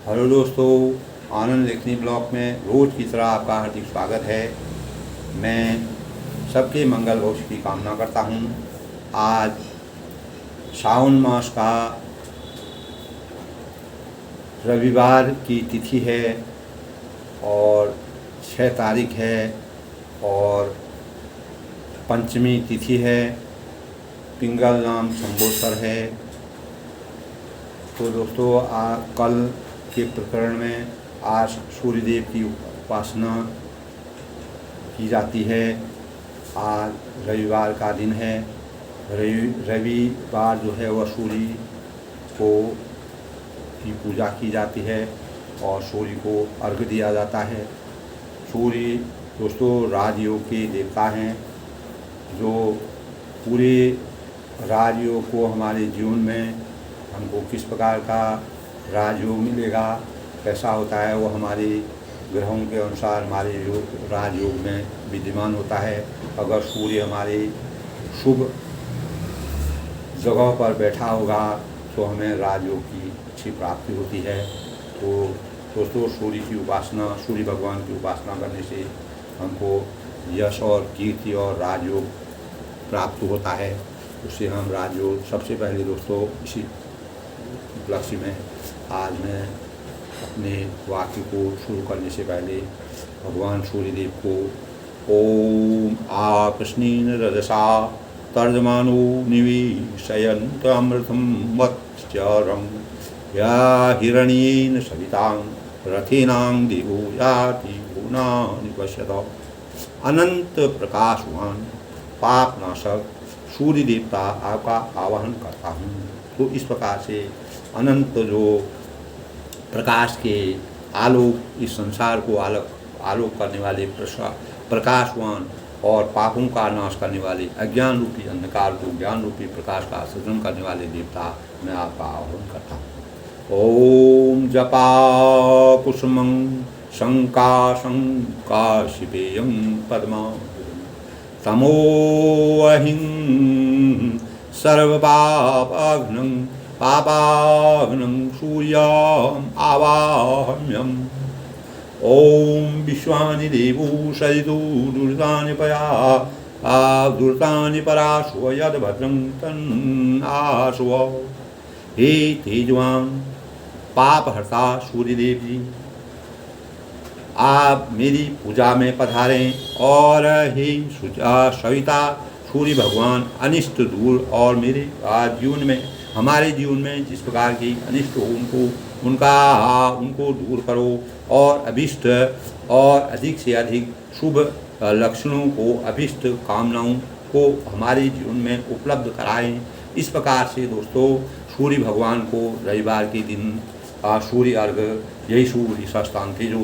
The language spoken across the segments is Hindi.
हेलो दोस्तों, आनंद लेखनी ब्लॉग में रोज़ की तरह आपका हार्दिक स्वागत है। मैं सबके मंगल भविष्य की कामना करता हूँ। आज सावन मास का रविवार की तिथि है और 6 तारीख है और पंचमी तिथि है। पिंगल नाम संवत्सर है। तो दोस्तों, कल के प्रकरण में आज सूर्यदेव की उपासना की जाती है। आज रविवार का दिन है। रविवार जो है वह सूर्य को की पूजा की जाती है और सूर्य को अर्घ्य दिया जाता है। सूर्य दोस्तों राजयोग के देवता हैं, जो पूरे राजयोग को हमारे जीवन में हमको किस प्रकार का राजयोग मिलेगा, कैसा होता है, वो हमारे ग्रहों के अनुसार हमारे राजयोग में विद्यमान होता है। अगर सूर्य हमारे शुभ जगह पर बैठा होगा तो हमें राजयोग की अच्छी प्राप्ति होती है। तो दोस्तों, सूर्य की उपासना, सूर्य भगवान की उपासना करने से हमको यश और कीर्ति और राजयोग प्राप्त होता है। उससे हम राजयोग सबसे पहले दोस्तों इसी उपलक्ष्य में आज मैं अपने वाक्य को शुरू करने से पहले भगवान सूर्यदेव को ओम आकृष्णेन रजसा तर्जमानो निवेशयन्त अमृतं वत्स्यरं या हिरण्येन सवितां रथेनां देवो याति गुणानि पश्यत। अनंत प्रकाशवान पापनाशक सूर्य देवता आपका आवाहन करता हूँ। तो इस प्रकार से अनंत जो प्रकाश के आलोक, इस संसार को आलोक करने वाले प्रकाशवान और पापों का नाश करने वाले, अज्ञान रूपी अंधकार को ज्ञान रूपी प्रकाश का सृजन करने वाले देवता मैं आपका आह्वान करता हूँ। ओम जपा कुसुमं शंका शिवेयं पद्मा तमोऽहिं पापाग्नं सूर्यम् आवाहम्यम्। ओम विश्वानि देवो सरितो दुर्तानि पराशुव यद्भद्रं तन्नाशुव। हे तेजवान पापहर्ता सूर्यदेव जी, आप मेरी पूजा में पधारें और हे सविता सूर्य भगवान अनिष्ट दूर और मेरे जीवन में, हमारे जीवन में जिस प्रकार की अनिष्ट हो उनको दूर करो और अभिष्ट और अधिक से अधिक शुभ लक्षणों को, अभिष्ट कामनाओं को हमारे जीवन में उपलब्ध कराएं। इस प्रकार से दोस्तों सूर्य भगवान को रविवार के दिन सूर्य अर्घ यही सूर्य सस्तान तेजो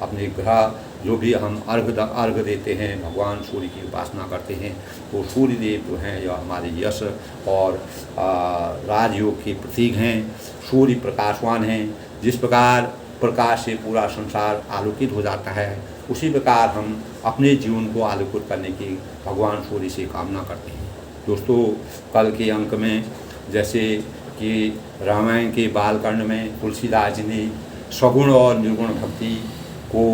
अपने ग्रह जो भी हम अर्घ देते हैं, भगवान सूर्य की उपासना करते हैं, तो सूर्य देव जो हैं यह हमारे यश और राजयोग के प्रतीक हैं। सूर्य प्रकाशवान हैं। जिस प्रकार प्रकाश से पूरा संसार आलोकित हो जाता है, उसी प्रकार हम अपने जीवन को आलोकित करने की भगवान सूर्य से कामना करते हैं। दोस्तों, कल के अंक में जैसे कि रामायण के बालकांड में तुलसीदास जी ने सगुण और निर्गुण भक्ति को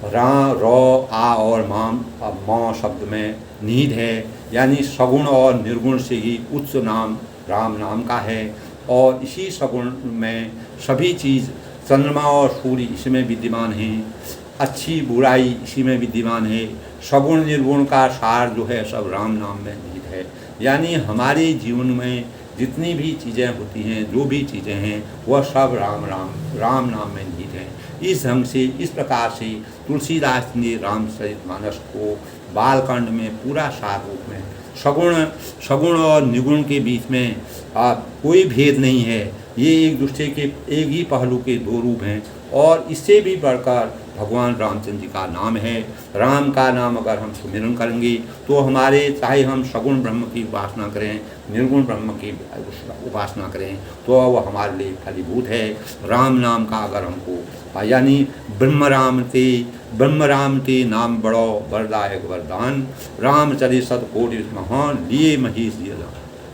रा, र, आ और माँ शब्द में निहित है। यानी सगुण और निर्गुण से ही उच्च नाम राम नाम का है। और इसी सगुण में सभी चीज़, चंद्रमा और सूर्य इसमें विद्यमान हैं, अच्छी बुराई इसी में विद्यमान है। सगुण निर्गुण का सार जो है सब राम नाम में निहित है। यानी हमारे जीवन में जितनी भी चीज़ें होती हैं, जो भी चीज़ें हैं, वह सब राम नाम में निहित हैं। इस ढंग से, इस प्रकार से तुलसीदास ने रामचरितमानस को बालकांड में पूरा सार रूप में सगुण और निगुण के बीच में कोई भेद नहीं है। ये एक दूसरे के एक ही पहलू के दो रूप हैं। और इससे भी बढ़कर भगवान रामचंद्र जी का नाम है। राम का नाम अगर हम सुमिरन करेंगे तो हमारे, चाहे हम सगुण ब्रह्म की उपासना करें, निर्गुण ब्रह्म की उपासना करें, तो वह हमारे लिए फलीभूत है। राम नाम का अगर हमको, यानी ब्रह्म राम ते नाम बड़ो वरदायक वरदान, रामचरित सत कोटि महान लिए महेश दिया।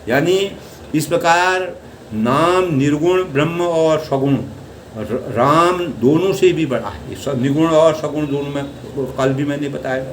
यानी इस प्रकार नाम निर्गुण ब्रह्म और सगुण राम दोनों से भी बड़ा है। सब निर्गुण और सगुण दोनों में कल भी मैंने बताया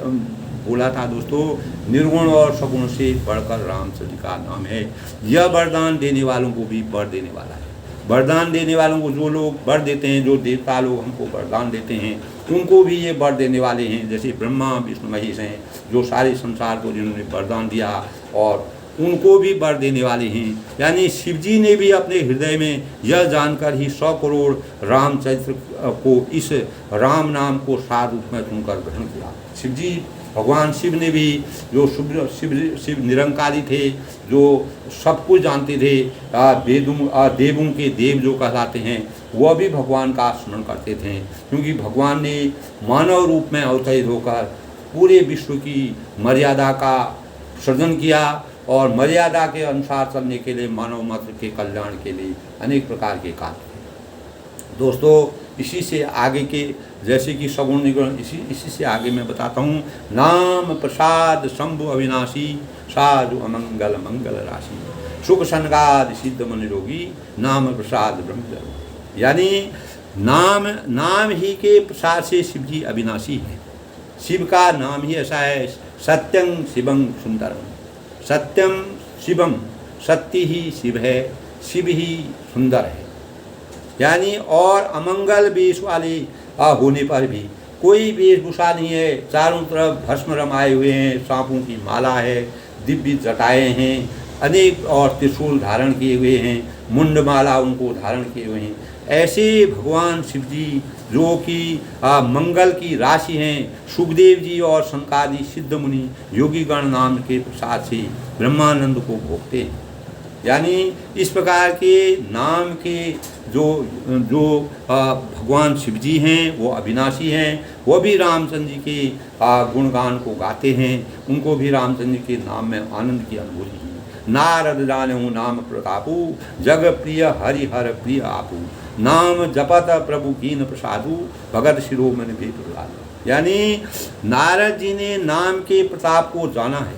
बोला था दोस्तों, निर्गुण और सगुण से बढ़कर रामचंद्र का नाम है। यह वरदान देने वालों को भी वर देने वाला है। वरदान देने वालों को जो लोग वर देते हैं, जो देवता लोग हमको वरदान देते हैं, उनको भी ये वर देने वाले हैं। जैसे ब्रह्मा विष्णु महेश हैं, जो सारे संसार को जिन्होंने वरदान दिया, और उनको भी वर देने वाले हैं। यानी शिव जी ने भी अपने हृदय में यह जानकर ही 100 करोड़ रामचरित्र को, इस राम नाम को सार रूप में चुनकर ग्रहण किया। शिव जी, भगवान शिव ने भी, जो शिव निरंकारी थे, जो सब कुछ जानते थे, देवों के देव जो कहलाते हैं, वह भी भगवान का स्मरण करते थे, क्योंकि भगवान ने मानव रूप में अवतरित होकर पूरे विश्व की मर्यादा का सृजन किया, और मर्यादा के अनुसार चलने के लिए, मानव मात्र के कल्याण के लिए अनेक प्रकार के कार्य किए। दोस्तों, इसी से आगे के, जैसे कि सगुण निगुण, इसी से आगे मैं बताता हूँ। नाम प्रसाद शंभु अविनाशी, साधु अमंगल मंगल राशि, सुख संगाद सिद्ध मन रोगी, नाम प्रसाद ब्रह्म। यानी नाम ही के प्रसाद से शिव जी अविनाशी है। शिव का नाम ही ऐसा है, सत्यं शिवं सुंदरम। सत्यम शिवम, सत्य ही शिव है, शिव ही सुंदर है। यानी और अमंगल वेश वाले होने पर भी कोई वेशभूषा नहीं है, चारों तरफ भस्म रमाए हुए हैं, सांपों की माला है, दिव्य जटाएँ हैं, अनेक और त्रिशूल धारण किए हुए हैं, मुंडमाला उनको धारण किए हुए हैं। ऐसे भगवान शिव जी, जो कि मंगल की राशि हैं, सुखदेव जी और शंकादि सिद्ध मुनि योगीगण नाम के प्रसाद से ब्रह्मानंद को भोगते हैं। यानी इस प्रकार के नाम के जो भगवान शिव जी हैं, वो अविनाशी हैं, वो भी रामचंद्र जी के गुणगान को गाते हैं। उनको भी रामचंद्र के नाम में आनंद की अनुभूति है। नारद जानहु नाम प्रतापु, जग प्रिय हरिहर प्रिय आपू, नाम जपत प्रभु कीन प्रसादु, भगत शिरोमणि भी प्रहलाद। यानी नारद जी ने नाम के प्रताप को जाना है।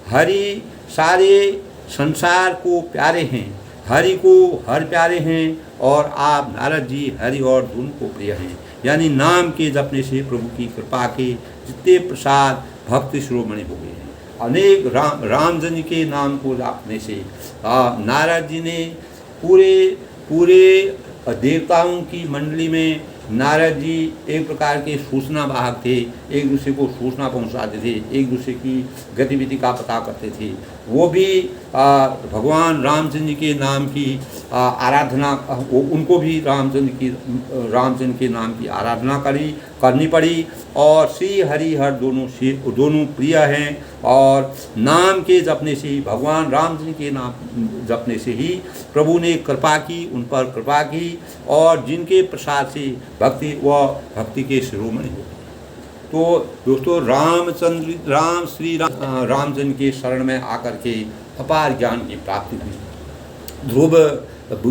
हरि सारे संसार को प्यारे हैं, हरि को हर प्यारे हैं, और आप नारद जी हरि और दोनों को प्रिय हैं। यानी नाम के जपने से प्रभु की कृपा के जितने प्रसाद भक्त शिरोमणि हो गए हैं। अनेक रामचंद्र के नाम को जपने से नारद जी ने पूरे देवताओं की मंडली में, नारद जी एक प्रकार के सूचना वाहक थे, एक दूसरे को सूचना पहुंचाते थे, एक दूसरे की गतिविधि का पता करते थे। वो भी भगवान रामचंद्र के नाम की आराधना, उनको भी रामचंद्र के नाम की आराधना करनी पड़ी। और श्री हरि हर दोनों प्रिय हैं, और नाम के जपने से ही, भगवान रामचंद्र के नाम जपने से ही प्रभु ने कृपा की, उन पर कृपा की, और जिनके प्रसाद से भक्ति के शिरोमणि हो। तो दोस्तों, रामचंद्र के शरण में आकर के अपार ज्ञान की प्राप्ति हुई।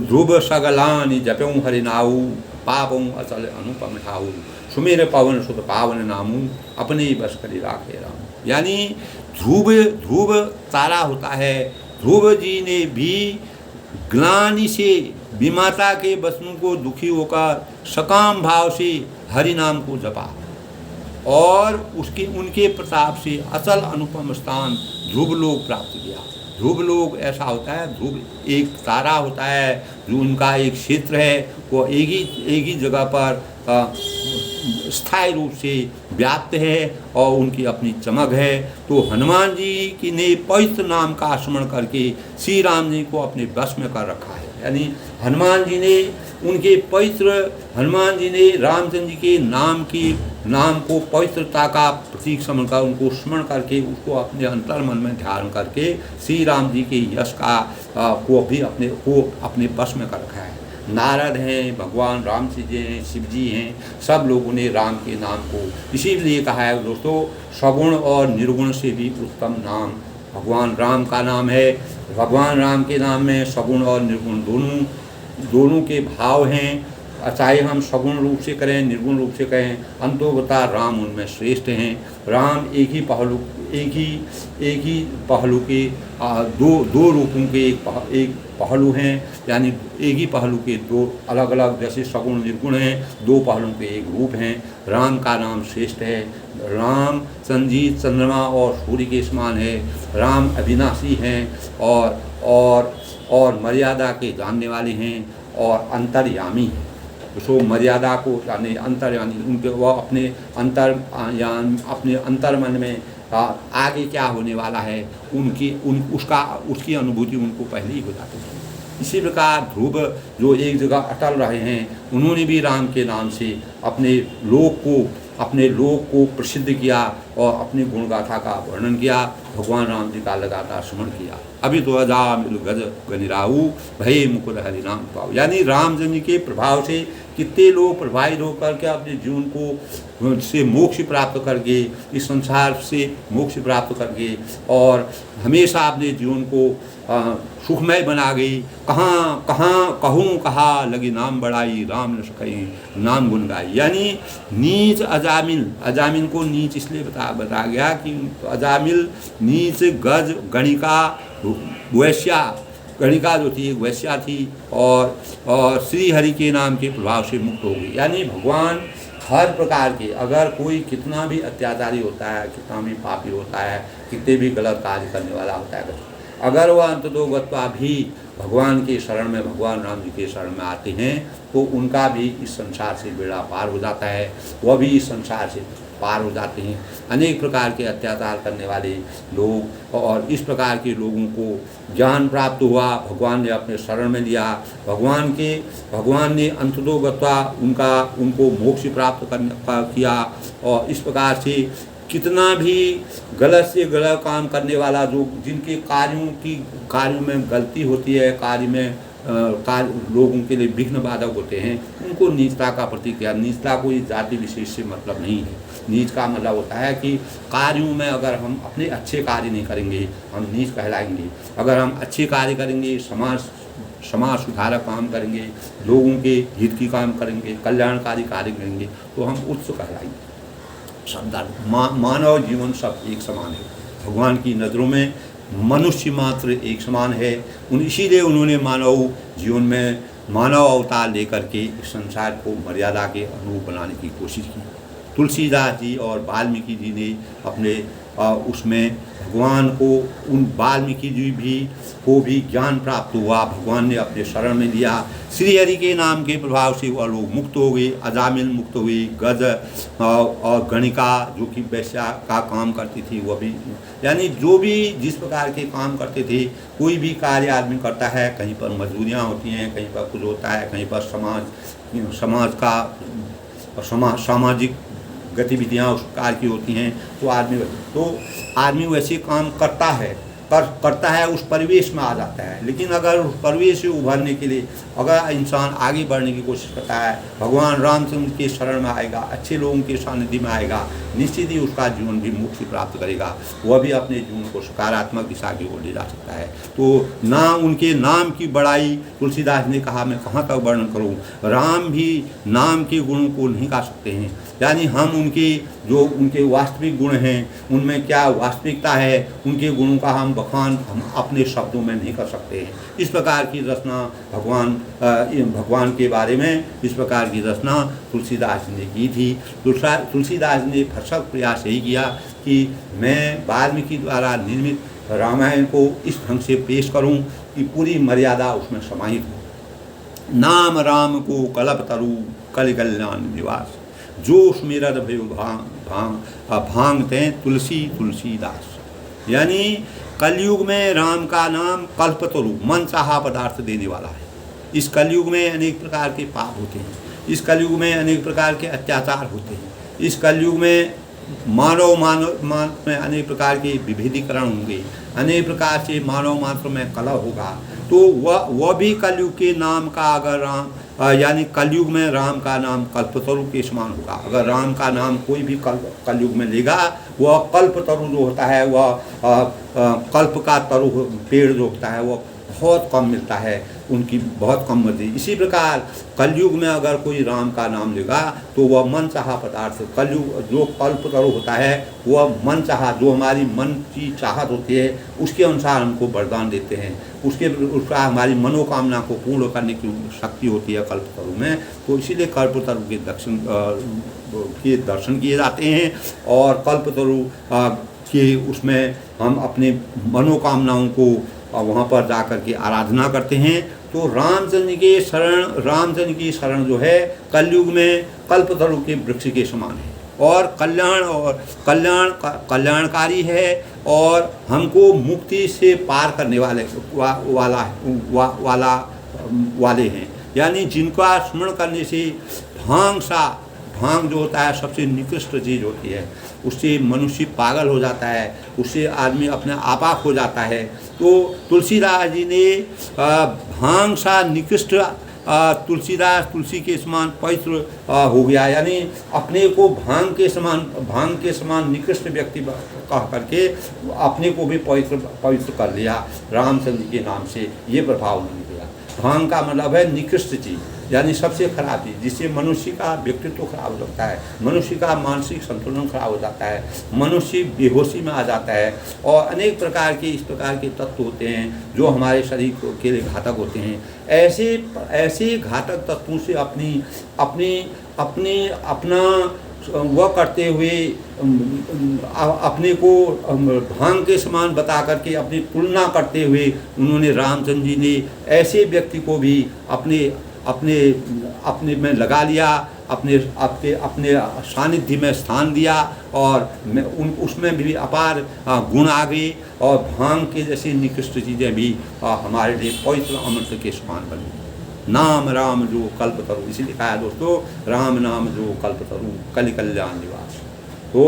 ध्रुव सगलानि जप्यों हरिनाऊ, पापों अचल अनुपम ठाऊ, सुमेर पवन सुत पावन नामू, अपने बस करी राखे राम। यानी ध्रुव तारा होता है। ध्रुव जी ने भी ग्लानि से विमाता के वचनों को दुखी होकर सकाम भाव से हरि नाम को जपा, और उनके प्रताप से अचल अनुपम स्थान ध्रुव लोक प्राप्त किया। ध्रुव लोक ऐसा होता है, ध्रुव एक तारा होता है, जो उनका एक क्षेत्र है, वो एक ही जगह पर स्थायी रूप से व्याप्त है, और उनकी अपनी चमक है। तो हनुमान जी की ने पवित्र नाम का स्मरण करके श्री राम जी को अपने वश में कर रखा है। यानी हनुमान जी ने रामचंद्र जी के नाम को पवित्रता का प्रतीक समझ कर, उनको स्मरण करके, उसको अपने अंतर मन में ध्यान करके श्री राम जी के यश को अपने वश में कर रखा है। नारद हैं, भगवान राम जी हैं, शिव जी हैं, सब लोगों ने राम के नाम को इसीलिए कहा है दोस्तों, सगुण और निर्गुण से भी उत्तम नाम भगवान राम का नाम है। भगवान राम के नाम में सगुण और निर्गुण दोनों के भाव हैं। चाहे हम सगुण रूप से करें, निर्गुण रूप से करें, अंतोगता राम उनमें श्रेष्ठ हैं। राम एक एक ही पहलू के दो रूपों के एक पहलू हैं, यानी एक ही पहलू के दो अलग अलग, जैसे सगुण निर्गुण हैं, दो पहलुओं के एक रूप हैं। राम का नाम श्रेष्ठ है। राम संजीत चंद्रमा और सूर्य के समान है। राम अविनाशी हैं और मर्यादा के जानने वाले हैं और अंतर्यामी हैं। सो मर्यादा को जाने, अंतर्यामी, उनके वह अपने अपने अंतर्मन में आगे क्या होने वाला है उसकी अनुभूति उनको पहले ही हो जाती है। इसी प्रकार ध्रुव जो एक जगह अटल रहे हैं, उन्होंने भी राम के नाम से अपने लोक को प्रसिद्ध किया और अपनी गुणगाथा का वर्णन किया, भगवान राम जी का लगातार स्मरण किया। अभी तो अजा मिल गज गनिराऊ भय मुकुर हरि नाम पाओ, यानी राम जी के प्रभाव से कितने लोग प्रभावित होकर के अपने जीवन को से मोक्ष प्राप्त करके, इस संसार से मोक्ष प्राप्त करके और हमेशा अपने जीवन को सुखमय बना गई। कहूँ कहा लगी नाम बढ़ाई, राम न सकी नाम गुण गाई। यानी नीच अजामिल को नीच इसलिए बताया गया कि अजामिल नीच गज गणिका वैश्या, गणिका जो थी वैश्या थी और श्री हरि के नाम के प्रभाव से मुक्त हो गई। यानी भगवान हर प्रकार के, अगर कोई कितना भी अत्याचारी होता है, कितना भी पापी होता है, कितने भी गलत कार्य करने वाला होता है, अगर वह अंततोगत्वा भी भगवान के शरण में, भगवान राम जी के शरण में आते हैं तो उनका भी इस संसार से बेड़ा पार हो जाता है, वह भी इस संसार से पार हो जाते हैं। अनेक प्रकार के अत्याचार करने वाले लोग और इस प्रकार के लोगों को ज्ञान प्राप्त हुआ, भगवान ने अपने शरण में लिया, भगवान ने अंततोगत्वा उनको मोक्ष प्राप्त किया। और इस प्रकार से कितना भी गलत से गलत काम करने वाला, जो जिनके कार्यों में गलती होती है, लोगों के लिए विघ्न बाधक होते हैं, उनको नीचता का प्रतीक किया। नीचता कोई जाति विशेष से मतलब नहीं है। नीच का मतलब होता है कि कार्यों में अगर हम अपने अच्छे कार्य नहीं करेंगे हम नीच कहलाएंगे। अगर हम अच्छे कार्य करेंगे, समाज सुधारक काम करेंगे, लोगों के हित की काम करेंगे, कल्याणकारी कार्य करेंगे तो हम उच्च कहलाएंगे। मानव जीवन सब एक समान है। भगवान की नज़रों में मनुष्य मात्र एक समान है। इसीलिए उन्होंने मानव जीवन में मानव अवतार लेकर के इस संसार को मर्यादा के अनुरूप बनाने की कोशिश की। तुलसीदास जी और वाल्मीकि जी ने अपने उसमें भगवान को, उन वाल्मीकि जी को भी ज्ञान प्राप्त हुआ, भगवान ने अपने शरण में लिया। श्री हरि के नाम के प्रभाव से वह लोग मुक्त हो गए। अजामिल मुक्त हुई, गज और गणिका जो कि वैश्या का काम करती थी वह भी, यानी जो भी जिस प्रकार के काम करते थे, कोई भी कार्य आदमी करता है, कहीं पर मजदूरियाँ होती हैं, कहीं पर कुछ होता है, कहीं पर समाज का सामाजिक गतिविधियाँ उस प्रकार की होती हैं, तो आदमी वैसे काम करता है, उस परिवेश में आ जाता है। लेकिन अगर उस परिवेश से उभरने के लिए अगर इंसान आगे बढ़ने की कोशिश करता है, भगवान रामचंद्र के शरण में आएगा, अच्छे लोगों के सानिध्य में आएगा, निश्चित ही उसका जीवन भी मुक्ति प्राप्त करेगा, वह भी अपने जीवन को सकारात्मक दिशा की ओर ले जा सकता है। तो उनके नाम की बड़ाई तुलसीदास ने कहा, मैं कहाँ तक वर्णन करूँ। राम भी नाम के गुणों को नहीं गा सकते हैं, यानी हम उनके वास्तविक गुण हैं, उनमें क्या वास्तविकता है, उनके गुणों का हम बखान अपने शब्दों में नहीं कर सकते हैं। इस प्रकार की रचना भगवान के बारे में, इस प्रकार की रचना तुलसीदास ने की थी। तुलसीदास ने भरसक प्रयास यही किया कि मैं वाल्मीकि द्वारा निर्मित रामायण को इस ढंग से पेश करूं कि पूरी मर्यादा उसमें समाहित हो। नाम राम को कलप तरु कल कल्याण निवास, जो सुमिरत भयो भांगते तुलसीदास। यानी कलयुग में राम का नाम कल्पतरु, मन चाहा पदार्थ देने वाला है। इस कलयुग में अनेक प्रकार के पाप होते हैं, इस कलयुग में अनेक प्रकार के अत्याचार होते हैं, इस कलयुग में मानव में अनेक प्रकार के विभेदीकरण होंगे, अनेक प्रकार से मानव मात्र में कलह होगा। तो वह भी कलयुग के नाम का, अगर यानी कलयुग में राम का नाम कल्पतरु के समान होगा। अगर राम का नाम कोई भी कलयुग में लेगा, वह कल्पतरु जो होता है, वह कल्प का तरु पेड़ जो होता है, वह बहुत कम मिलता है, उनकी बहुत कम मिलती है। इसी प्रकार कलयुग में अगर कोई राम का नाम लेगा तो वह मन चाहा पदार्थ, कलयुग जो कल्पतरु होता है वह मन चाहा, जो हमारी मन की चाहत होती है उसके अनुसार हमको वरदान देते हैं, उसका हमारी मनोकामना को पूर्ण करने की शक्ति होती है कल्पतरु में। तो इसीलिए कल्पतरु के दर्शन किए जाते हैं और कल्पतरु के उसमें हम अपने मनोकामनाओं को वहाँ पर जा कर के आराधना करते हैं। तो रामचंद्र की शरण जो है कलयुग में कल्पतरु के वृक्ष के समान है और कल्याणकारी है और हमको मुक्ति से पार करने वाले हैं। यानी जिनका स्मरण करने से भांग जो होता है सबसे निकृष्ट चीज़ होती है, उससे मनुष्य पागल हो जाता है, उससे आदमी अपने आपाक हो जाता है। तो तुलसीदास जी ने भांग सा निकृष्ट तुलसी के समान पवित्र हो गया, यानी अपने को भांग के समान निकृष्ट व्यक्ति कह करके अपने को भी पवित्र कर लिया रामचंद्र के नाम से। ये प्रभाव नहीं दिया। भांग का मतलब है निकृष्ट चीज़, यानी सबसे खराब चीज़, जिससे मनुष्य का व्यक्तित्व खराब हो जाता है, मनुष्य का मानसिक संतुलन खराब हो जाता है, मनुष्य बेहोशी में आ जाता है और अनेक प्रकार के इस प्रकार के तत्व होते हैं जो हमारे शरीर के लिए घातक होते हैं। ऐसे घातक तत्वों से अपना वह करते हुए अपने को भांग के समान बता करके अपनी तुलना करते हुए उन्होंने रामचंद्र जी ने ऐसे व्यक्ति को भी अपने में लगा लिया, अपने सानिध्य में स्थान दिया और उसमें भी अपार गुण आ गए और भांग के जैसी निकृष्ट चीज़ें भी हमारे लिए पवित्र अमृत के समान बनी। नाम राम जो कल्पतरु, इसी लिखा है दोस्तों, राम नाम जो कल्पतरु कलि कल्याण निवास। तो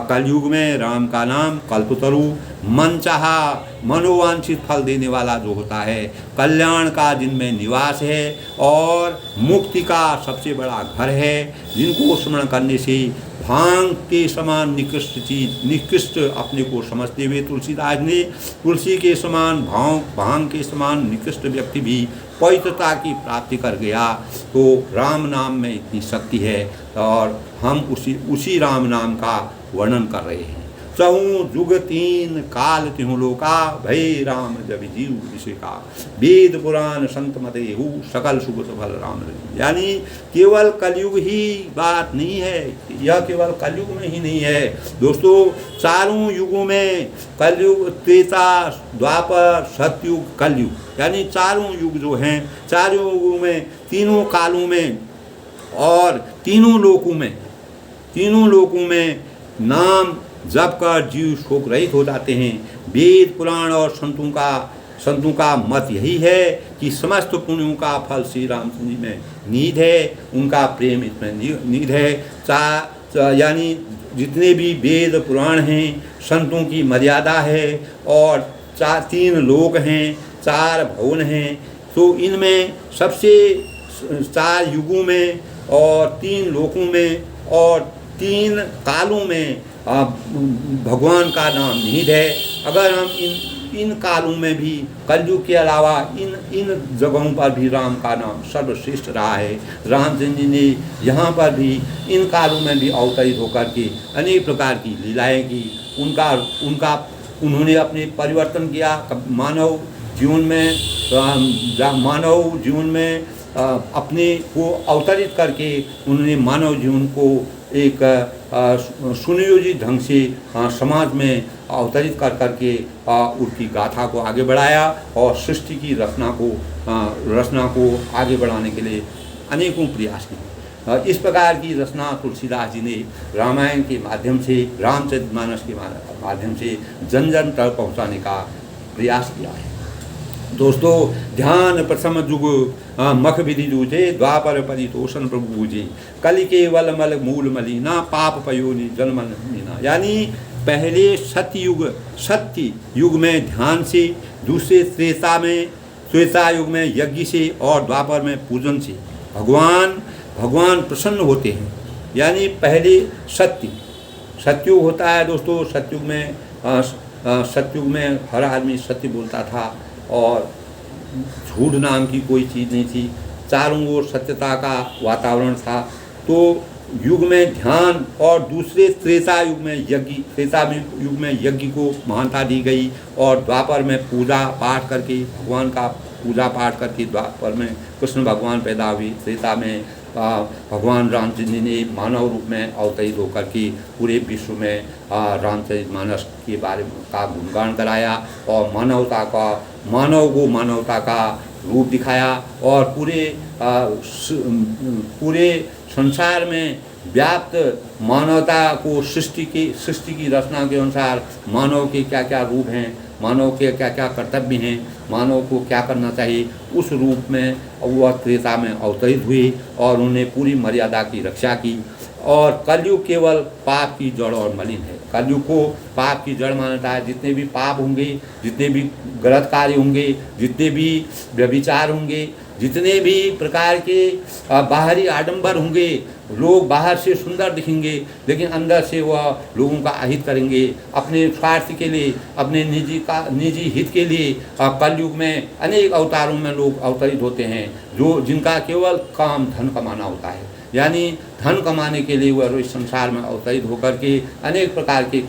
कलयुग में राम का नाम कल्पतरु, मन चाहा मनोवांछित फल देने वाला जो होता है, कल्याण का जिनमें निवास है और मुक्ति का सबसे बड़ा घर है, जिनको स्मरण करने से भांग के समान निकृष्ट अपने को समझते हुए तुलसीदास ने तुलसी के समान भांग के समान निकृष्ट व्यक्ति भी पवित्रता की प्राप्ति कर गया। तो राम नाम में इतनी शक्ति है और हम उसी राम नाम का वर्णन कर रहे हैं। चहु जुग तीन काल तिहु लोका, भय राम जब जीव विषेका, वेद पुराण संत मते हु, सकल सुगत फल राम रही। यानी केवल कलयुग ही बात नहीं है, यह केवल कलयुग में ही नहीं है दोस्तों, चारों युगों में कलयुग, त्रेता, द्वापर, सतयुग, कलयुग, यानी चारों युग जो हैं, चारों युगों में, तीनों कालों में और तीनों लोकों में नाम जप कर जीव शोक रहित हो जाते हैं। वेद पुराण और संतों का मत यही है कि समस्त पुण्यों का फल श्री रामचंद्र जी में निहित है, उनका प्रेम इसमें निहित है। यानी जितने भी वेद पुराण हैं, संतों की मर्यादा है और 3 लोक हैं, 4 भवन हैं, तो इनमें सबसे 4 युगों में और 3 लोकों में और 3 कालों में भगवान का नाम निहित है। अगर हम इन कालों में भी कलयुग के अलावा इन जगहों पर भी राम का नाम सर्वश्रेष्ठ रहा है। रामचंद्र जी ने यहाँ पर भी इन कालों में भी अवतरित होकर के अनेक प्रकार की लीलाएं की, उन्होंने अपने परिवर्तन किया। मानव जीवन में अपने को अवतरित करके उन्होंने मानव जीवन को एक सुनियोजित ढंग से समाज में अवतरित करके उनकी गाथा को आगे बढ़ाया और सृष्टि की रचना को आगे बढ़ाने के लिए अनेकों प्रयास किए। इस प्रकार की रचना तुलसीदास जी ने रामायण के माध्यम से, रामचरितमानस के माध्यम से जन जन तक पहुँचाने का प्रयास किया है। दोस्तों, ध्यान प्रथम जुग मख विधि जूझे, द्वापर परितोषण प्रभु बूझे, कलि केवल मल मूल मलिना, पाप पयोनि जन्म मीना। यानी पहले सत्य युग में ध्यान से, दूसरे त्रेता युग में यज्ञ से और द्वापर में पूजन से भगवान प्रसन्न होते हैं। यानी पहले सत्युग होता है दोस्तों। सत्युग में हर आदमी सत्य बोलता था और झूठ नाम की कोई चीज़ नहीं थी, चारों ओर सत्यता का वातावरण था। तो युग में ध्यान और दूसरे त्रेता युग में युग में यज्ञ को महानता दी गई और द्वापर में पूजा पाठ करके भगवान का पूजा पाठ करके द्वापर में कृष्ण भगवान पैदा हुए। त्रेता में भगवान रामचंद्र जी ने मानव रूप में अवतरित होकर के पूरे विश्व में रामचरितमानस के बारे में का गुणगान कराया और मानवता का रूप दिखाया और पूरे संसार में व्याप्त मानवता को सृष्टि की रचना के अनुसार मानव के क्या क्या रूप हैं, मानव के क्या क्या कर्तव्य हैं, मानव को क्या करना चाहिए, उस रूप में वह त्रेता में अवतरित हुए और उन्होंने पूरी मर्यादा की रक्षा की। और कलयुग केवल पाप की जड़ और मलिन है। कलयुग को पाप की जड़ मानता है। जितने भी पाप होंगे, जितने भी गलत कार्य होंगे, जितने भी व्यभिचार होंगे, जितने भी प्रकार के बाहरी आडंबर होंगे, लोग बाहर से सुंदर दिखेंगे लेकिन अंदर से वह लोगों का अहित करेंगे अपने स्वार्थ के लिए, अपने निजी हित के लिए। कलयुग में अनेक अवतारों में लोग अवतरित होते हैं जिनका केवल काम धन कमाना होता है, यानी धन कमाने के लिए वह इस संसार में अवतरित होकर के अनेक प्रकार के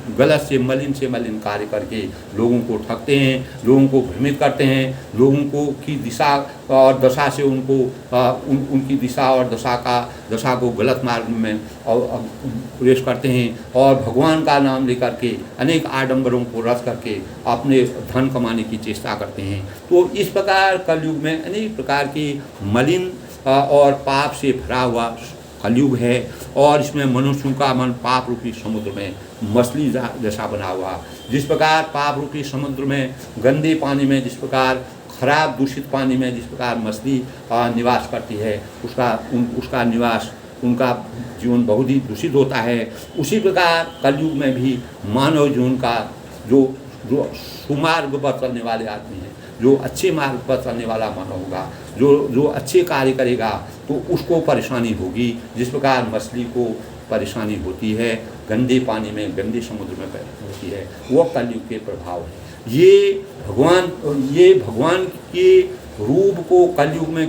गलत से मलिन कार्य करके लोगों को ठगते हैं, लोगों को भ्रमित करते हैं, लोगों को की दिशा और दशा से उनकी दिशा और दशा को गलत मार्ग में प्रवेश करते हैं और भगवान का नाम लेकर के अनेक आडंबरों को रद्द करके अपने धन कमाने की चेष्टा करते हैं। तो इस प्रकार कलयुग में अनेक प्रकार की मलिन और पाप से भरा हुआ कलयुग है और इसमें मनुष्यों का मन पाप रूपी समुद्र में मछली जैसा बना हुआ। जिस प्रकार पाप रूपी समुद्र में गंदे पानी में, जिस प्रकार खराब दूषित पानी में जिस प्रकार मछली निवास करती है, उसका निवास, उनका जीवन बहुत ही दूषित होता है। उसी प्रकार कलयुग में भी मानव जीवन का जो सुमार्ग पर चलने वाले आदमी हैं, जो अच्छे मार्ग पर चलने वाला मानव होगा, जो अच्छे कार्य करेगा तो उसको परेशानी होगी। जिस प्रकार मछली को परेशानी होती है गंदे पानी में, गंदे समुद्र में होती है, वो कलयुग के प्रभाव है। ये भगवान के रूप को कलयुग में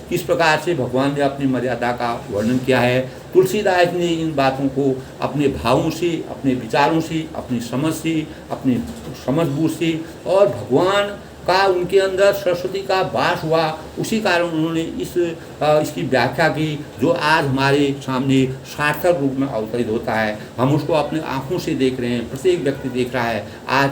किस प्रकार से भगवान ने अपनी मर्यादा का वर्णन किया है। तुलसीदास ने इन बातों को अपने भावों से, अपने विचारों से, अपनी समझ से, अपनी समझबूझ से और भगवान का उनके अंदर सरस्वती का वास हुआ, उसी कारण उन्होंने इसकी व्याख्या की जो आज हमारे सामने सार्थक रूप में अवतरित होता है। हम उसको अपने आँखों से देख रहे हैं, प्रत्येक व्यक्ति देख रहा है। आज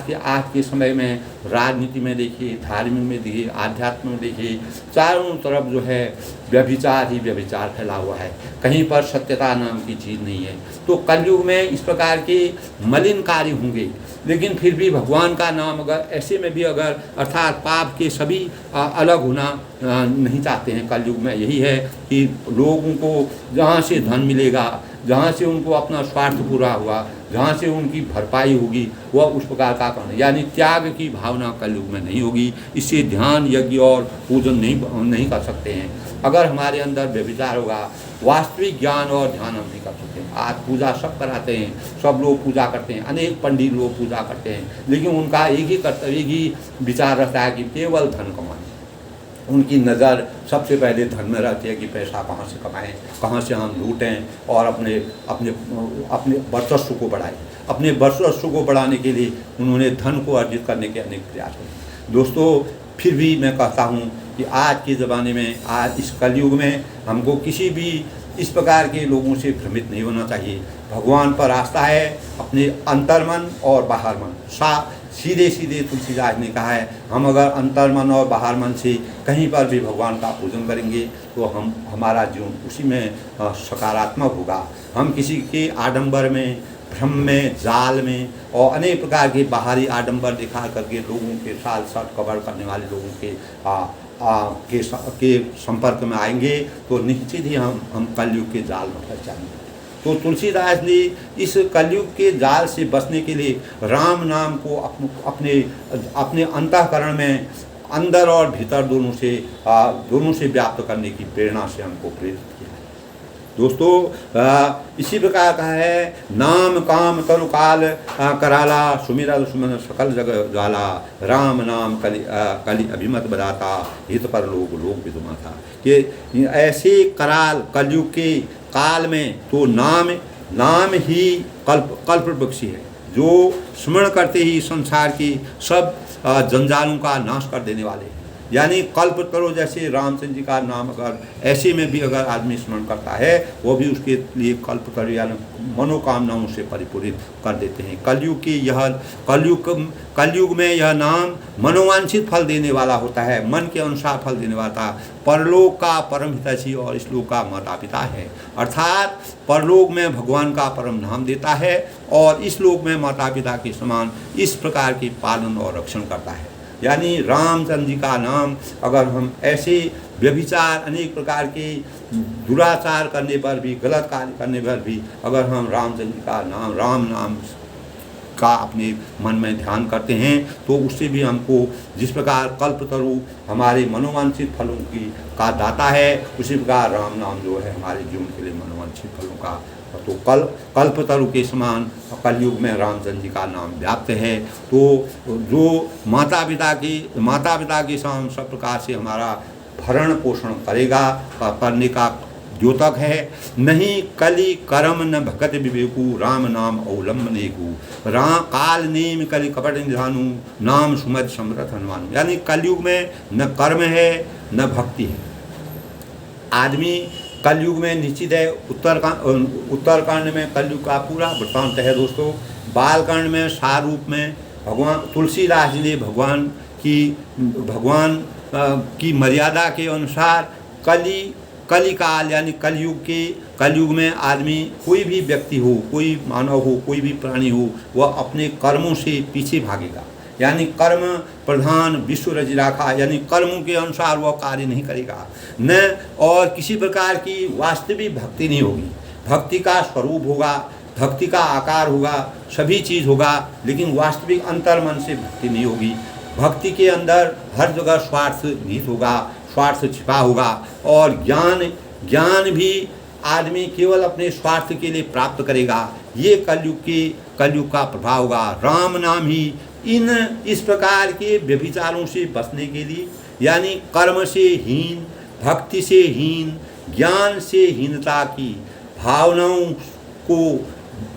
के समय में राजनीति में देखिए, धार्मिक में देखिए, आध्यात्म में देखिए, चारों तरफ जो है व्यभिचार ही व्यभिचार फैला हुआ है, कहीं पर सत्यता नाम की चीज़ नहीं है। तो कलयुग में इस प्रकार के मलिन कार्य होंगे, लेकिन फिर भी भगवान का नाम अगर ऐसे में भी अगर अर्थात पाप के सभी अलग होना नहीं चाहते हैं। कलयुग में यही है कि लोगों को जहाँ से धन मिलेगा, जहाँ से उनको अपना स्वार्थ पूरा हुआ, जहाँ से उनकी भरपाई होगी, वह उस प्रकार का करना, यानी त्याग की भावना कलयुग में नहीं होगी। इससे ध्यान, यज्ञ और पूजन नहीं कर सकते हैं। अगर हमारे अंदर व्यभिचार होगा, वास्तविक ज्ञान और ध्यान हम नहीं कर सकते। आज पूजा सब कराते हैं, सब लोग पूजा करते हैं, अनेक पंडित लोग पूजा करते हैं, लेकिन उनका एक ही कर्तव्य, एक ही विचार रहता है कि केवल धन कमाएं। उनकी नज़र सबसे पहले धन में रहती है कि पैसा कहाँ से कमाएं, कहाँ से हम लूटें और अपने वर्चस्व को बढ़ाएं। अपने वर्चस्व को बढ़ाने के लिए उन्होंने धन को अर्जित करने के अनेक प्रयास किए। दोस्तों, फिर भी मैं कहता हूँ कि आज के ज़माने में, आज इस कलयुग में हमको किसी भी इस प्रकार के लोगों से भ्रमित नहीं होना चाहिए। भगवान पर आस्था है, अपने अंतर्मन और बाहर मन सीधे तुलसीदास ने कहा है, हम अगर अंतर्मन और बाहर मन से कहीं पर भी भगवान का पूजन करेंगे तो हमारा जीवन उसी में सकारात्मक होगा। हम किसी के आडंबर में, भ्रम में, जाल में और अनेक प्रकार के बाहरी आडंबर दिखा करके लोगों के साथ सट कबर करने वाले लोगों के संपर्क में आएंगे तो निश्चित ही हम कलयुग के जाल में फंस जाएंगे। तो तुलसीदास ने इस कलयुग के जाल से बचने के लिए राम नाम को अपने अंतःकरण में अंदर और भीतर दोनों से व्याप्त करने की प्रेरणा से हमको प्रेरित किया है। दोस्तों इसी प्रकार का है, नाम काम तनु काल कराला, सुमिरल सुमन सकल जग ज्वाला, राम नाम कली अभिमत बदाता, हित पर लोग विदुमा था। कि ऐसे कराल कलयुग के काल में तो नाम ही कल्प वृक्ष है, जो स्मरण करते ही संसार की सब जंजालों का नाश कर देने वाले हैं। यानी कल्प तरो जैसे रामचंद्र जी का नाम अगर ऐसे में भी अगर आदमी स्मरण करता है, वो भी उसके लिए कल्प तरो यानी मनोकामनाओं से परिपूरित कर देते हैं। कलयुग में यह नाम मनोवांछित फल देने वाला होता है, मन के अनुसार फल देने वाला, परलोक का परम हितैषी और इस लोक का माता पिता है। अर्थात परलोक में भगवान का परम नाम देता है और इस लोक में माता पिता के समान इस प्रकार की पालन और रक्षण करता है। यानी रामचंद्र जी का नाम अगर हम ऐसे व्यभिचार अनेक प्रकार के दुराचार करने पर भी, गलत कार्य करने पर भी अगर हम रामचंद्र जी का नाम, राम नाम का अपने मन में ध्यान करते हैं, तो उससे भी हमको जिस प्रकार कल्पतरु हमारे मनोवांछित फलों का दाता है, उसी प्रकार राम नाम जो है हमारे जीवन के लिए मनोवांछित फलों का, तो कल्पतरु के समान कलयुग में रामचंद्र जी का नाम व्याप्त है। तो जो माता पिता के समान सब प्रकार से हमारा भरण पोषण करेगा, करने का द्योतक है। नहीं कलि कर्म न भगत विवेकु, राम नाम अवलंबनेकु, काल नेम कलि कपट निधानु, नाम सुमद समरथ हनुमान। यानी कलयुग में न कर्म है न भक्ति है। आदमी कलयुग में निश्चित है, उत्तरकांड में कलयुग का पूरा वृत्तांत है दोस्तों। बालकांड में सार रूप में भगवान तुलसीदास जी ने भगवान की मर्यादा के अनुसार कलिकाल यानी कलयुग में आदमी, कोई भी व्यक्ति हो, कोई मानव हो, कोई भी प्राणी हो, वह अपने कर्मों से पीछे भागेगा। यानी कर्म प्रधान विश्व रचि राखा, यानी कर्मों के अनुसार वह कार्य नहीं करेगा, न और किसी प्रकार की वास्तविक भक्ति नहीं होगी। भक्ति का स्वरूप होगा, भक्ति का आकार होगा, सभी चीज़ होगा, लेकिन वास्तविक अंतर मन से भक्ति नहीं होगी। भक्ति के अंदर हर जगह स्वार्थ निहित होगा, स्वार्थ छिपा होगा, और ज्ञान भी आदमी केवल अपने स्वार्थ के लिए प्राप्त करेगा। ये कलयुग का प्रभाव होगा। राम नाम ही इस प्रकार के व्यभिचारों से बचने के लिए, यानी कर्म से हीन, भक्ति से हीन, ज्ञान से हीनता की भावनाओं को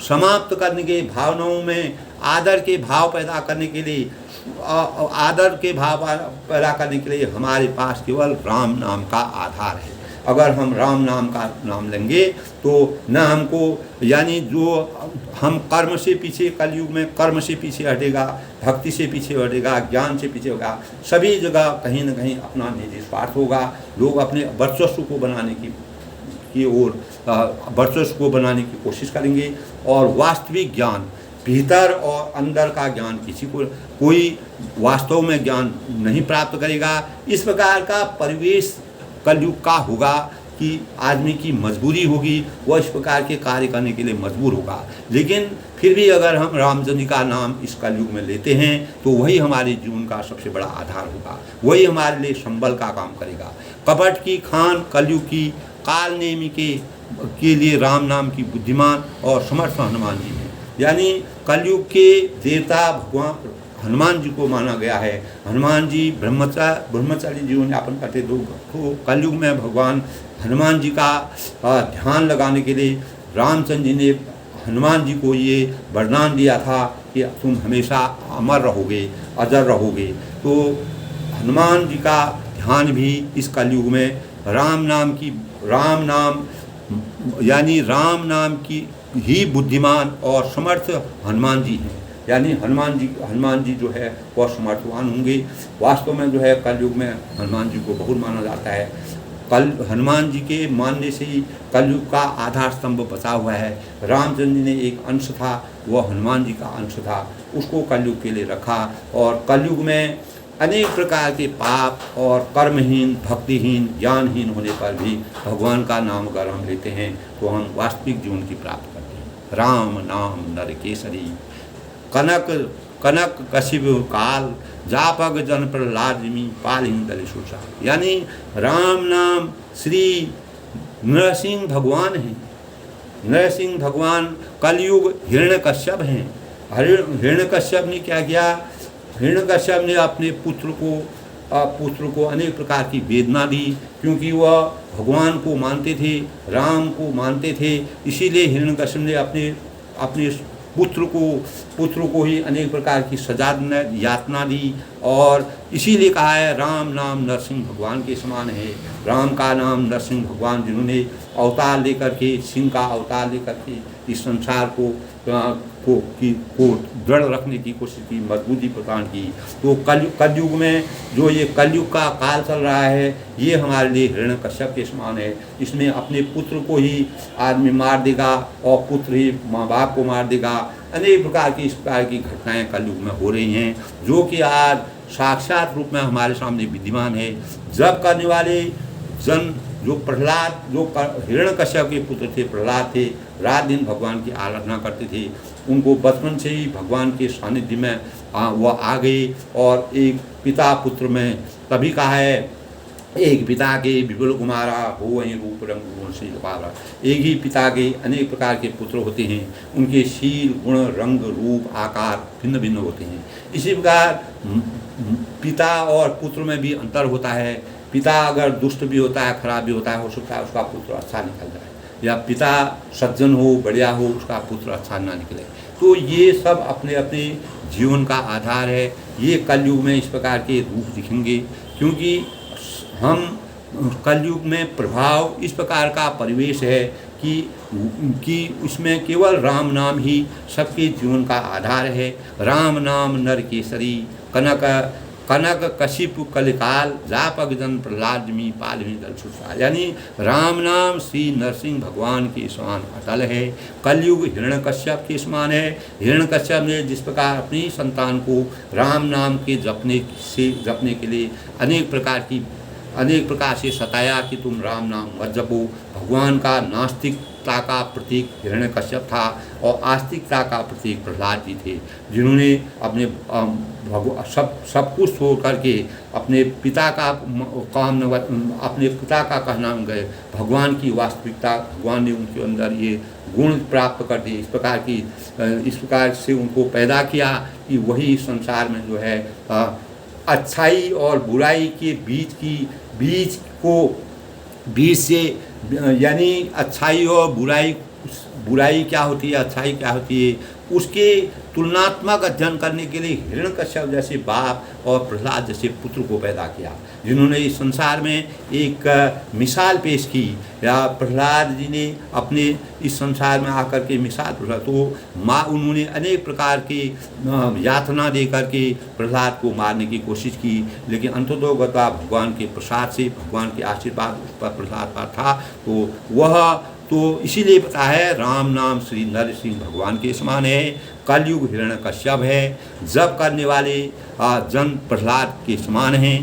समाप्त करने के, भावनाओं में आदर के भाव पैदा करने के लिए, हमारे पास केवल राम नाम का आधार है। अगर हम राम नाम का नाम लेंगे तो न हमको, यानी जो हम कर्म से पीछे, कलयुग में कर्म से पीछे हटेगा, भक्ति से पीछे हटेगा, ज्ञान से पीछे होगा, सभी जगह कहीं न कहीं अपना निजी स्वार्थ होगा। लोग अपने वर्चस्व को बनाने की ओर वर्चस्व को बनाने की कोशिश करेंगे, और वास्तविक ज्ञान, भीतर और अंदर का ज्ञान कोई वास्तव में ज्ञान नहीं प्राप्त करेगा। इस प्रकार का परिवेश कलयुग का होगा कि आदमी की मजबूरी होगी, वह इस प्रकार के कार्य करने के लिए मजबूर होगा। लेकिन फिर भी अगर हम रामचंद्र जी का नाम इस कलयुग में लेते हैं तो वही हमारे जीवन का सबसे बड़ा आधार होगा, वही हमारे लिए संबल का काम करेगा। कपट की खान कलयुग की काल नेमी के लिए राम नाम की बुद्धिमान और समर्थ हनुमान जी हैं। यानी कलयुग के देवता भगवान हनुमान जी को माना गया है। हनुमान जी ब्रह्मचारी जीवन यापन करते थे, तो कलयुग में भगवान हनुमान जी का ध्यान लगाने के लिए रामचंद्र जी ने हनुमान जी को ये वरदान दिया था कि तुम हमेशा अमर रहोगे, अजर रहोगे। तो हनुमान जी का ध्यान भी इस कलयुग में राम नाम की ही बुद्धिमान और समर्थ हनुमान जी हैं। यानी हनुमान जी जो है वह समर्थवान होंगे। वास्तव में जो है कलयुग में हनुमान जी को बहुत माना जाता है। हनुमान जी के मानने से ही कलयुग का आधार स्तंभ बचा हुआ है। रामचंद्र जी ने एक अंश था, वह हनुमान जी का अंश था, उसको कलयुग के लिए रखा। और कलयुग में अनेक प्रकार के पाप और कर्महीन, भक्तिहीन, ज्ञानहीन होने पर भी भगवान का नाम अगर हम लेते हैं तो हम वास्तविक जीवन की प्राप्त करते हैं। राम नाम नर केसरी, कनक कशिब काल, जापग जन प्रहलाद जिमी, पाल हिंदली सुरसा। यानी राम नाम श्री नरसिंह भगवान हैं। नरसिंह भगवान कलयुग हिरण्यकश्यप हैं। हिरण्यकश्यप ने क्या किया? हिरण्यकश्यप ने अपने पुत्र को अनेक प्रकार की वेदना दी, क्योंकि वह भगवान को मानते थे, राम को मानते थे। इसीलिए हिरण्यकश्यप ने अपने पुत्र को ही अनेक प्रकार की सजा यातना दी। और इसीलिए कहा है राम नाम नरसिंह भगवान के समान है। राम का नाम नरसिंह भगवान, जिन्होंने अवतार लेकर के, सिंह का अवतार लेकर के इस संसार को दृढ़ रखने की कोशिश की, मजबूती प्रदान की। तो कलयुग में जो ये कलयुग का काल चल रहा है, ये हमारे लिए हिरण्यकश्यप के समान है। इसमें अपने पुत्र को ही आदमी मार देगा और पुत्र ही माँ बाप को मार देगा। अनेक प्रकार की इस प्रकार की घटनाएं कलयुग में हो रही हैं, जो कि आज साक्षात रूप में हमारे सामने विद्यमान है। जप करने वाले जन जो प्रहलाद, जो हिरण्यकश्यप के पुत्र थे, प्रहलाद थे, रात दिन भगवान की आराधना करते थे। उनको बचपन से ही भगवान के सानिध्य में वह आ गए। और एक पिता पुत्र में तभी कहा है, एक पिता के विपुल कुमारा हो वहीं रूप रंग गुण से पारा। एक ही पिता के अनेक प्रकार के पुत्र होते हैं, उनके शील गुण रंग रूप आकार भिन्न भिन्न होते हैं। इसी प्रकार पिता और पुत्र में भी अंतर होता है। पिता अगर दुष्ट भी होता है, खराब भी होता है, हो सकता है उसका पुत्र अच्छा निकल जाए, या पिता सज्जन हो, बढ़िया हो, उसका पुत्र अच्छा ना निकले। तो ये सब अपने अपने जीवन का आधार है। ये कलयुग में इस प्रकार के रूप दिखेंगे, क्योंकि हम कलयुग में प्रभाव इस प्रकार का परिवेश है कि इसमें केवल राम नाम ही सबके जीवन का आधार है। राम नाम नर केसरी कनक कशिप कलिकाल जापक जन प्रहलाद मी पालमी दल सुसा। यानी राम नाम श्री नरसिंह भगवान के समान अटल है। कलयुग हिरण्यकश्यप के समान है। हिरण्यकश्यप ने जिस प्रकार अपनी संतान को राम नाम के जपने के लिए अनेक प्रकार से सताया कि तुम राम नाम मत जपो। भगवान का नास्तिकता का प्रतीक हिरण्यकश्यप था और आस्तिकता का प्रतीक प्रहलाद जी थे, जिन्होंने अपने सब कुछ छोड़ करके अपने पिता का कहना गए। भगवान की वास्तविकता, भगवान ने उनके अंदर ये गुण प्राप्त कर दिए। इस प्रकार से उनको पैदा किया कि वही संसार में जो है अच्छाई और बुराई के बीच से, यानी अच्छाई और बुराई क्या होती है, अच्छाई क्या होती है, उसके तुलनात्मक अध्ययन करने के लिए हिरण्यकश्यप जैसे बाप और प्रहलाद जैसे पुत्र को पैदा किया, जिन्होंने इस संसार में एक मिसाल पेश की। या प्रहलाद जी ने अपने इस संसार में आकर के मिसाल प्रहलाद, तो उन्होंने अनेक प्रकार के यातना दे करके प्रहलाद को मारने की कोशिश की, लेकिन अंततोगत्वा भगवान के प्रसाद से, भगवान के आशीर्वाद उस पर प्रहलाद पर था। तो इसीलिए पता है राम नाम श्री नरसिंह भगवान के समान है। कलयुग हिरण्यकश्यप है। जप करने वाले जन प्रहलाद के समान हैं।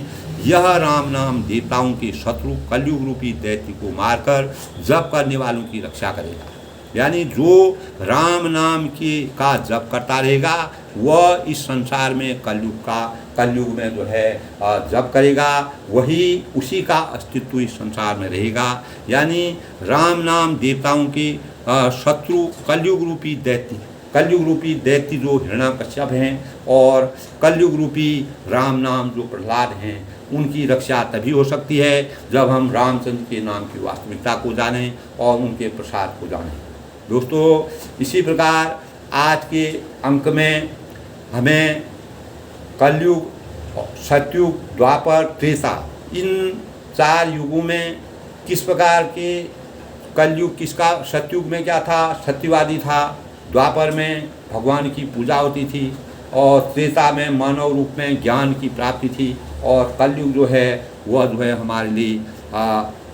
यह राम नाम देवताओं के शत्रु कलयुग रूपी दैत्य को मारकर जप करने वालों की रक्षा करेगा। यानी जो राम नाम का जप करता रहेगा वह इस संसार में कलयुग में जो है जप करेगा, वही उसी का अस्तित्व इस संसार में रहेगा। यानी राम नाम देवताओं के शत्रु कलयुग रूपी दैत्य जो हिरण्यकश्यप हैं, और कलयुग रूपी राम नाम जो प्रहलाद हैं, उनकी रक्षा तभी हो सकती है जब हम रामचंद्र के नाम की वास्तविकता को जानें और उनके प्रसाद को जानें। दोस्तों, इसी प्रकार आज के अंक में हमें कलयुग, सतयुग, द्वापर, त्रेता, इन 4 युगों में किस प्रकार के कलयुग किसका, सतयुग में क्या था, सत्यवादी था, द्वापर में भगवान की पूजा होती थी, और त्रेता में मानव रूप में ज्ञान की प्राप्ति थी, और कलयुग जो है वह जो है हमारे लिए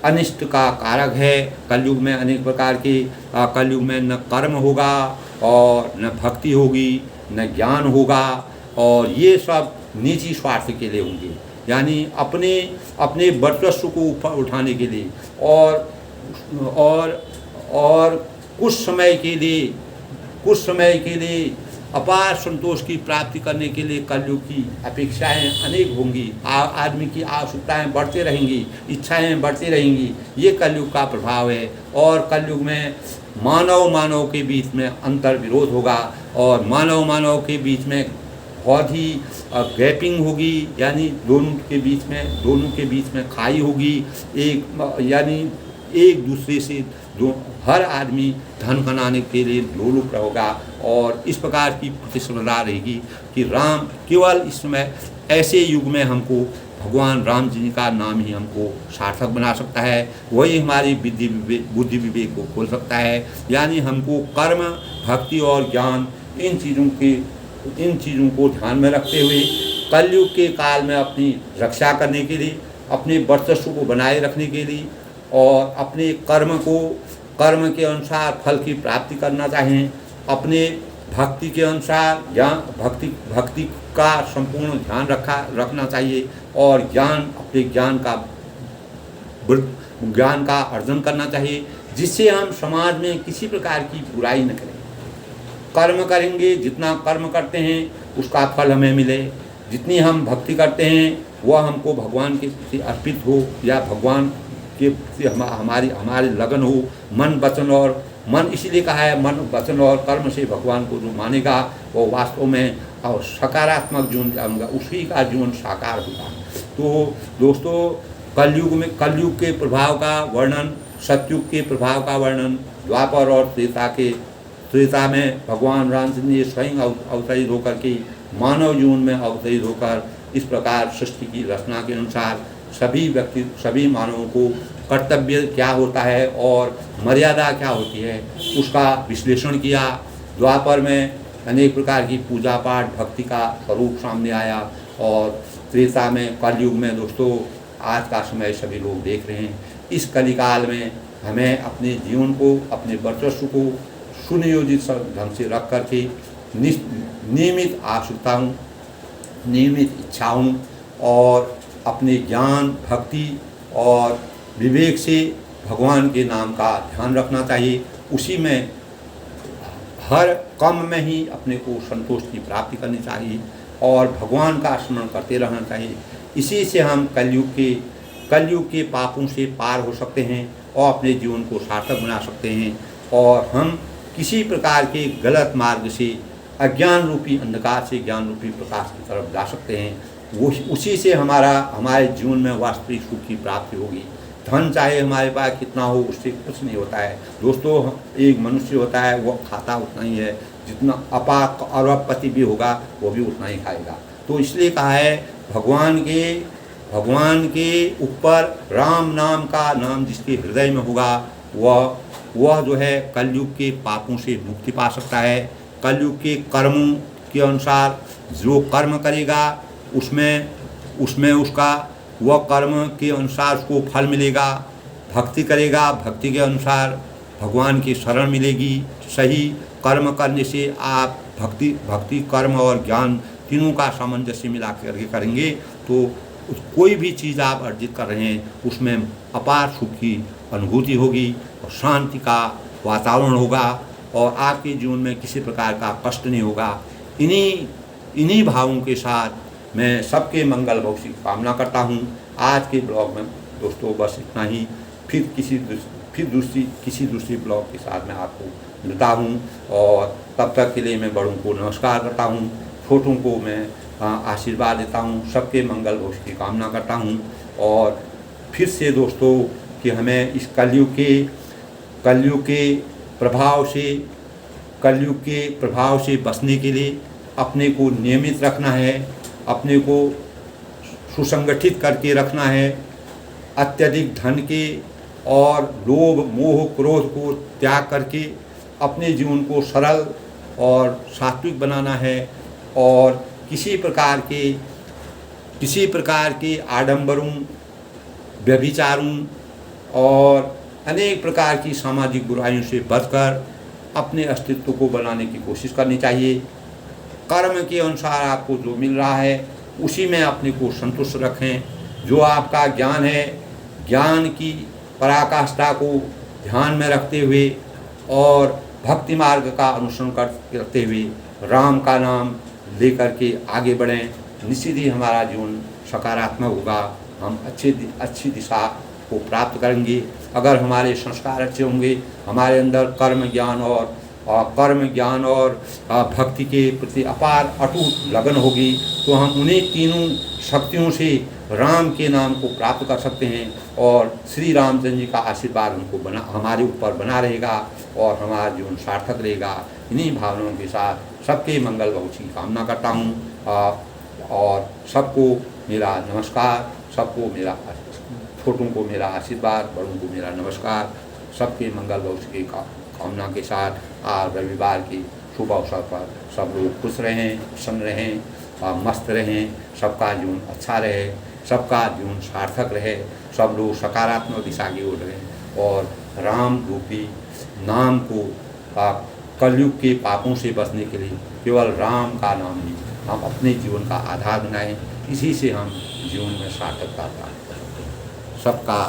अनिष्ट का कारक है। कलयुग में अनेक प्रकार के कलयुग में न कर्म होगा और न भक्ति होगी, न ज्ञान होगा, और ये सब निजी स्वार्थ के लिए होंगे, यानी अपने वर्चस्व को ऊपर उठाने के लिए, और कुछ समय के लिए अपार संतोष की प्राप्ति करने के लिए कलयुग की अपेक्षाएं अनेक होंगी। आदमी की आवश्यकताएं बढ़ते रहेंगी, इच्छाएं बढ़ती रहेंगी। ये कलयुग का प्रभाव है। और कलयुग में मानव के बीच में अंतर विरोध होगा और मानव के बीच में बहुत ही गैपिंग होगी, यानी दोनों के बीच में खाई होगी। यानी एक दूसरे से हर आदमी धन बनाने के लिए लोलुप होगा और इस प्रकार की प्रतिस्पर्धा रहेगी कि राम केवल इस समय ऐसे युग में हमको भगवान राम जी का नाम ही हमको सार्थक बना सकता है। वही हमारी बुद्धि विवेक को खोल सकता है। यानी हमको कर्म, भक्ति और ज्ञान इन चीज़ों को ध्यान में रखते हुए कलयुग के काल में अपनी रक्षा करने के लिए, अपने वर्चस्व को बनाए रखने के लिए और अपने कर्म के अनुसार फल की प्राप्ति करना चाहिए। अपने भक्ति के अनुसार भक्ति का संपूर्ण ध्यान रखना चाहिए और अपने ज्ञान का अर्जन करना चाहिए, जिससे हम समाज में किसी प्रकार की बुराई न करें। कर्म करेंगे, जितना कर्म करते हैं उसका फल हमें मिले। जितनी हम भक्ति करते हैं वह हमको भगवान के प्रति अर्पित हो या भगवान के प्रति हमारी लगन हो। मन इसीलिए कहा है, मन, वचन और कर्म से भगवान को जो मानेगा वो वास्तव में और सकारात्मक जीवन जाऊँगा, उसी का जीवन साकार होगा। तो दोस्तों, कलयुग के प्रभाव का वर्णन, सतयुग के प्रभाव का वर्णन द्वापर और त्रेता में भगवान रामचंद्र ने स्वयं अवतरित होकर के मानव जीवन में अवतरित होकर इस प्रकार सृष्टि की रचना के अनुसार सभी मानवों को कर्तव्य क्या होता है और मर्यादा क्या होती है उसका विश्लेषण किया। द्वापर में अनेक प्रकार की पूजा पाठ भक्ति का स्वरूप सामने आया और त्रेता में, कलयुग में दोस्तों आज का समय सभी लोग देख रहे हैं। इस कलिकाल में हमें अपने जीवन को, अपने वर्चस्व को सुनियोजित ढंग से रख करके नियमित आवश्यकताओं, नियमित इच्छाओं और अपने ज्ञान, भक्ति और विवेक से भगवान के नाम का ध्यान रखना चाहिए। उसी में हर काम में ही अपने को संतोष की प्राप्ति करनी चाहिए और भगवान का स्मरण करते रहना चाहिए। इसी से हम कलयुग के पापों से पार हो सकते हैं और अपने जीवन को सार्थक बना सकते हैं और हम किसी प्रकार के गलत मार्ग से, अज्ञान रूपी अंधकार से ज्ञान रूपी प्रकाश की तरफ जा सकते हैं। वो उसी से हमारे जीवन में वास्तविक सुख की प्राप्ति होगी। धन चाहे हमारे पास कितना हो, उससे कुछ नहीं होता है दोस्तों। एक मनुष्य होता है, वो खाता उतना ही है जितना अरबपति भी होगा वो भी उतना ही खाएगा। तो इसलिए कहा है भगवान के ऊपर राम नाम का नाम जिसके हृदय में होगा वह जो है कलयुग के पापों से मुक्ति पा सकता है। कलयुग के कर्मों के अनुसार जो कर्म करेगा उसमें उसका वह कर्म के अनुसार उसको फल मिलेगा। भक्ति करेगा, भक्ति के अनुसार भगवान की शरण मिलेगी। सही कर्म करने से आप भक्ति कर्म और ज्ञान तीनों का सामंजस्य मिला करके करेंगे तो कोई भी चीज़ आप अर्जित कर रहे हैं उसमें अपार सुख की अनुभूति होगी और शांति का वातावरण होगा और आपके जीवन में किसी प्रकार का कष्ट नहीं होगा। इन्हीं भावों के साथ मैं सबके मंगल भविष्य की कामना करता हूँ। आज के ब्लॉग में दोस्तों बस इतना ही। फिर किसी दूसरी ब्लॉग के साथ मैं आपको मिलता हूँ और तब तक के लिए मैं बड़ों को नमस्कार करता हूँ, छोटों को मैं आशीर्वाद देता हूँ, सबके मंगल भविष्य की कामना करता हूँ। और फिर से दोस्तों कि हमें इस कलयुग के प्रभाव से बचने के लिए अपने को नियमित रखना है, अपने को सुसंगठित करके रखना है। अत्यधिक धन के और लोभ मोह क्रोध को त्याग करके अपने जीवन को सरल और सात्विक बनाना है और किसी प्रकार के आडंबरों, व्यभिचारों और अनेक प्रकार की सामाजिक बुराइयों से बचकर अपने अस्तित्व को बनाने की कोशिश करनी चाहिए। कर्म के अनुसार आपको जो मिल रहा है उसी में अपने को संतुष्ट रखें। जो आपका ज्ञान है, ज्ञान की पराकाष्ठा को ध्यान में रखते हुए और भक्ति मार्ग का अनुसरण करते हुए राम का नाम लेकर के आगे बढ़ें, निश्चित ही हमारा जीवन सकारात्मक होगा। हम अच्छी दिशा को प्राप्त करेंगे। अगर हमारे संस्कार अच्छे होंगे, हमारे अंदर कर्म ज्ञान और भक्ति के प्रति अपार अटूट लगन होगी, तो हम उन्हीं तीनों शक्तियों से राम के नाम को प्राप्त कर सकते हैं और श्री रामचंद्र जी का आशीर्वाद हमारे ऊपर बना रहेगा और हमारा जीवन सार्थक रहेगा। इन्हीं भावनाओं के साथ सबके मंगल भविष्य की कामना करता हूँ और सबको मेरा नमस्कार, सबको मेरा छोटों को मेरा आशीर्वाद, बड़ों को मेरा नमस्कार। सबके मंगल भविष्य की कामना के साथ आज रविवार के शुभ अवसर पर सब लोग खुश रहें, प्रसन्न रहें, मस्त रहें, सबका जीवन अच्छा रहे, सबका जीवन सार्थक रहे, सब लोग सकारात्मक दिशा की ओर रहें और राम रूपी नाम को कलयुग के पापों से बचने के लिए केवल राम का नाम ही हम अपने जीवन का आधार बनाएं। इसी से हम जीवन में सार्थकता पाएं। सबका